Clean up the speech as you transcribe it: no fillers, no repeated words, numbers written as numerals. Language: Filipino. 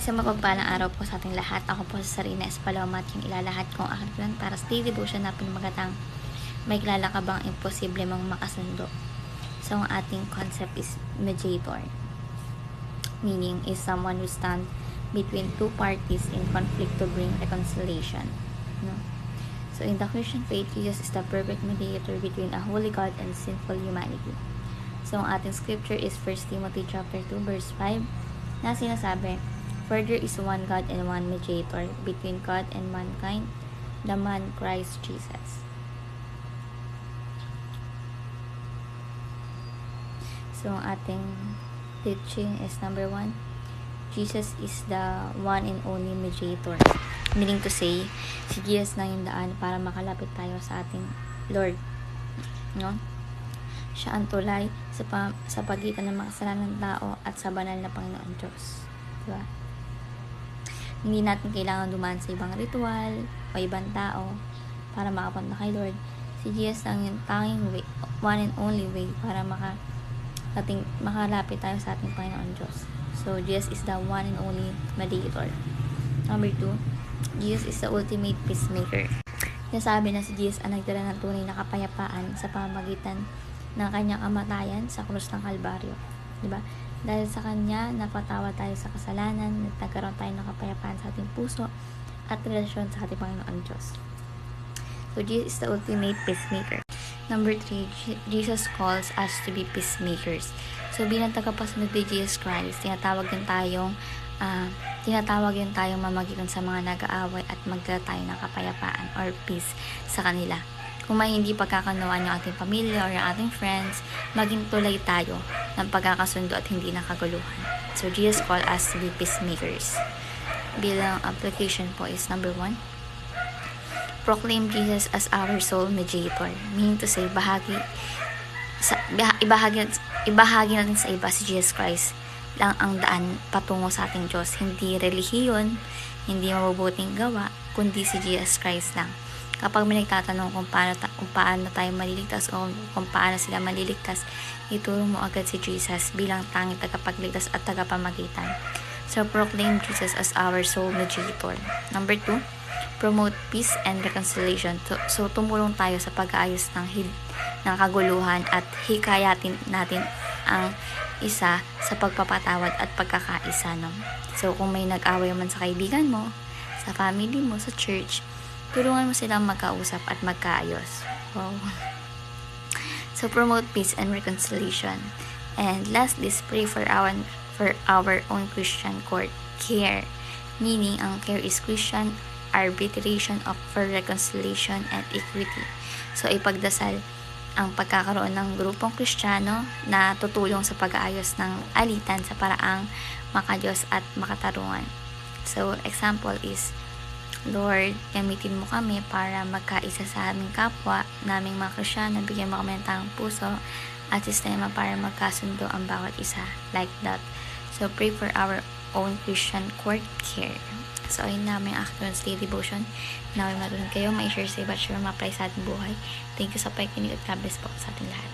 Isang mapagpalang araw po sa ating lahat. Ako po si Sarina Espaloma at yung ilalahat kong aking plan para sa daily devotion na pinamagatang may kilala ka bang imposible mong makasundo. So, ang ating concept is mediator. Meaning is someone who stands between two parties in conflict to bring reconciliation. No? So, in the Christian faith, Jesus is the perfect mediator between a holy God and sinful humanity. So, ang ating scripture is 1 Timothy chapter 2 verse 5 na sinasabi, "For there is one God and one mediator between God and mankind, the man Christ Jesus." So, ang ating teaching is number 1, Jesus is the one and only mediator. Meaning to say, si Jesus na yung daan para makalapit tayo sa ating Lord. No? Siya ang tulay sa pagitan ng makasalanan ng tao at sa banal na Panginoon Diyos. Diba? Hindi natin kailangan dumaan sa ibang ritual o ibang tao para makapunta kay Lord. Si Jesus ang yung tanging way, one and only way para makalapit tayo sa ating Panginoon Diyos. So, Jesus is the one and only mediator. Number 2, Jesus is the ultimate peacemaker. Nasabi na si Jesus ang nagdala ng tunay na kapayapaan sa pamamagitan ng kanyang kamatayan sa krus ng Kalbaryo. Diba? Dahil sa kanya, napatawad tayo sa kasalanan, nagkaroon tayo ng kapayapaan sa ating puso at relasyon sa ating Panginoon Diyos. So, Jesus is the ultimate peacemaker. Number 3, Jesus calls us to be peacemakers. So, bilang tagapasunod ni Jesus Christ, tinatawag din tayong mamagitan sa mga nag-aaway at magdala tayo ng kapayapaan or peace sa kanila. Kung may hindi pagkakanawaan yung ating pamilya or yung ating friends, maging tulay tayo ng pagkakasundo at hindi nakaguluhan. So, Jesus calls us to be peacemakers. Bilang application po is number 1, proclaim Jesus as our soul mediator. Meaning to say, ibahagi natin sa iba si Jesus Christ lang ang daan patungo sa ating Diyos. Hindi relihiyon, hindi mabubuting gawa, kundi si Jesus Christ lang. Kapag may nagtatanong kung paano tayo maliligtas o kung paano sila maliligtas, ituro mo agad si Jesus bilang tanging tagapagligtas at tagapamagitan. So, proclaim Jesus as our soul mediator. Number 2, promote peace and reconciliation. So, tumulong tayo sa pag-aayos ng kaguluhan at hikayatin natin ang isa sa pagpapatawad at pagkakaisa. No? So, kung may nag-away man sa kaibigan mo, sa family mo, sa church, tulungan mo silang magkausap at magkaayos. Wow. So, promote peace and reconciliation. And lastly, pray for our own Christian care. Meaning, ang care is Christian arbitration for reconciliation and equity. So, ipagdasal ang pagkakaroon ng grupong Kristiyano na tutulong sa pag-aayos ng alitan sa paraang makadiyos at makatarungan. So, example is, Lord, gamitin mo kami para magkaisa sa aming kapwa, naming mga Kristiyano, bigyan mo kami ng tanging puso at sistema para magkasundo ang bawat isa. Like that. So, pray for our own Christian care. So, ayun na may aking daily devotion. Naway matutunan kayo, ma-share sa iba at sure ma-apply sa ating buhay. Thank you sa pakikinig at God bless po sa ating lahat.